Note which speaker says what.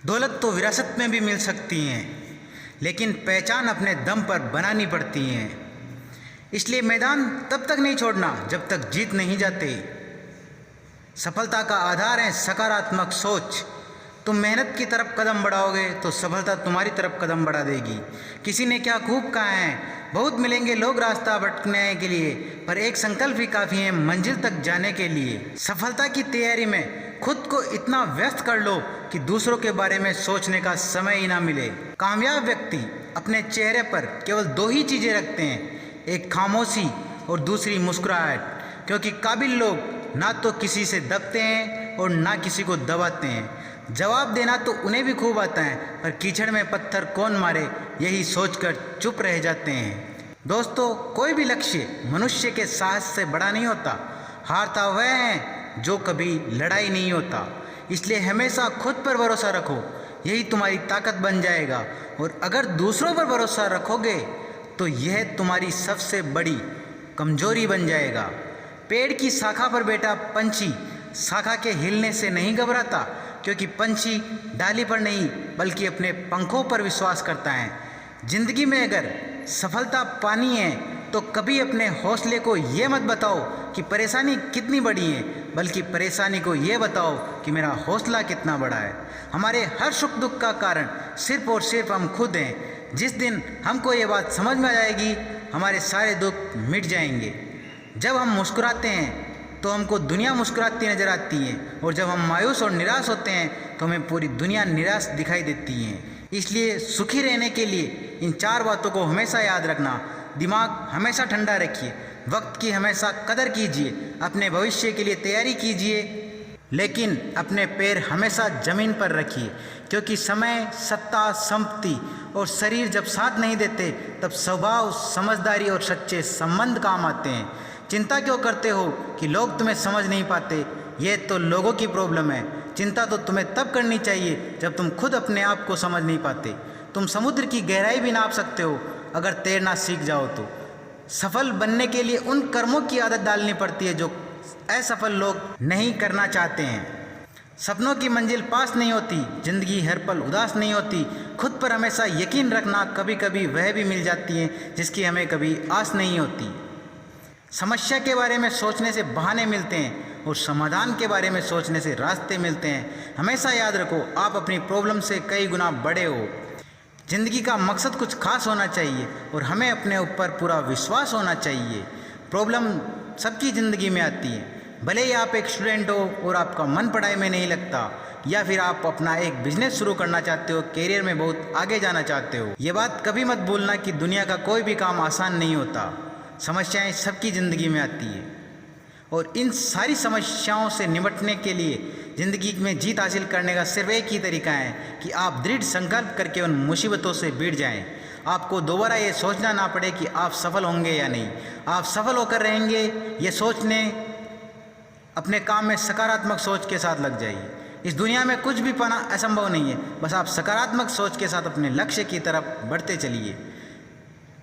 Speaker 1: दौलत तो विरासत में भी मिल सकती हैं, लेकिन पहचान अपने दम पर बनानी पड़ती है। इसलिए मैदान तब तक नहीं छोड़ना जब तक जीत नहीं जाते। सफलता का आधार है सकारात्मक सोच। तुम मेहनत की तरफ कदम बढ़ाओगे तो सफलता तुम्हारी तरफ कदम बढ़ा देगी। किसी ने क्या खूब कहा है, बहुत मिलेंगे लोग रास्ता भटकने के लिए, पर एक संकल्प ही काफ़ी है मंजिल तक जाने के लिए। सफलता की तैयारी में खुद को इतना व्यस्त कर लो कि दूसरों के बारे में सोचने का समय ही ना मिले। कामयाब व्यक्ति अपने चेहरे पर केवल दो ही चीज़ें रखते हैं, एक खामोशी और दूसरी मुस्कुराहट, क्योंकि काबिल लोग ना तो किसी से दबते हैं और ना किसी को दबाते हैं। जवाब देना तो उन्हें भी खूब आता है, पर कीचड़ में पत्थर कौन मारे यही सोचकर चुप रह जाते हैं। दोस्तों, कोई भी लक्ष्य मनुष्य के साहस से बड़ा नहीं होता। हारता वह है जो कभी लड़ाई नहीं होता। इसलिए हमेशा खुद पर भरोसा रखो, यही तुम्हारी ताकत बन जाएगा। और अगर दूसरों पर भरोसा रखोगे तो यह तुम्हारी सबसे बड़ी कमजोरी बन जाएगा। पेड़ की शाखा पर बैठा पंछी शाखा के हिलने से नहीं घबराता, क्योंकि पंछी डाली पर नहीं बल्कि अपने पंखों पर विश्वास करता है। जिंदगी में अगर सफलता पानी है तो कभी अपने हौसले को ये मत बताओ कि परेशानी कितनी बड़ी है, बल्कि परेशानी को ये बताओ कि मेरा हौसला कितना बड़ा है। हमारे हर सुख दुख का कारण सिर्फ और सिर्फ हम खुद हैं। जिस दिन हमको ये बात समझ में आ जाएगी, हमारे सारे दुख मिट जाएंगे। जब हम मुस्कुराते हैं तो हमको दुनिया मुस्कुराती नजर आती है, और जब हम मायूस और निराश होते हैं तो हमें पूरी दुनिया निराश दिखाई देती है। इसलिए सुखी रहने के लिए इन 4 बातों को हमेशा याद रखना। दिमाग हमेशा ठंडा रखिए, वक्त की हमेशा कदर कीजिए, अपने भविष्य के लिए तैयारी कीजिए, लेकिन अपने पैर हमेशा जमीन पर रखिए, क्योंकि समय, सत्ता, संपत्ति और शरीर जब साथ नहीं देते तब स्वभाव, समझदारी और सच्चे संबंध काम आते हैं। चिंता क्यों करते हो कि लोग तुम्हें समझ नहीं पाते? ये तो लोगों की प्रॉब्लम है। चिंता तो तुम्हें तब करनी चाहिए जब तुम खुद अपने आप को समझ नहीं पाते। तुम समुद्र की गहराई भी नाप सकते हो अगर तैरना सीख जाओ तो। सफल बनने के लिए उन कर्मों की आदत डालनी पड़ती है जो असफल लोग नहीं करना चाहते हैं। सपनों की मंजिल पास नहीं होती, जिंदगी हर पल उदास नहीं होती। खुद पर हमेशा यकीन रखना, कभी कभी वह भी मिल जाती है जिसकी हमें कभी आस नहीं होती। समस्या के बारे में सोचने से बहाने मिलते हैं और समाधान के बारे में सोचने से रास्ते मिलते हैं। हमेशा याद रखो, आप अपनी प्रॉब्लम से कई गुना बड़े हो। जिंदगी का मकसद कुछ खास होना चाहिए और हमें अपने ऊपर पूरा विश्वास होना चाहिए। प्रॉब्लम सबकी ज़िंदगी में आती है, भले ही आप एक स्टूडेंट हो और आपका मन पढ़ाई में नहीं लगता, या फिर आप अपना एक बिजनेस शुरू करना चाहते हो, करियर में बहुत आगे जाना चाहते हो। ये बात कभी मत भूलना कि दुनिया का कोई भी काम आसान नहीं होता। समस्याएं सबकी ज़िंदगी में आती है, और इन सारी समस्याओं से निपटने के लिए ज़िंदगी में जीत हासिल करने का सिर्फ एक ही तरीका है कि आप दृढ़ संकल्प करके उन मुसीबतों से भिड़ जाएं। आपको दोबारा ये सोचना ना पड़े कि आप सफल होंगे या नहीं, आप सफल होकर रहेंगे, ये सोचने अपने काम में सकारात्मक सोच के साथ लग जाइए। इस दुनिया में कुछ भी पाना असंभव नहीं है, बस आप सकारात्मक सोच के साथ अपने लक्ष्य की तरफ बढ़ते चलिए।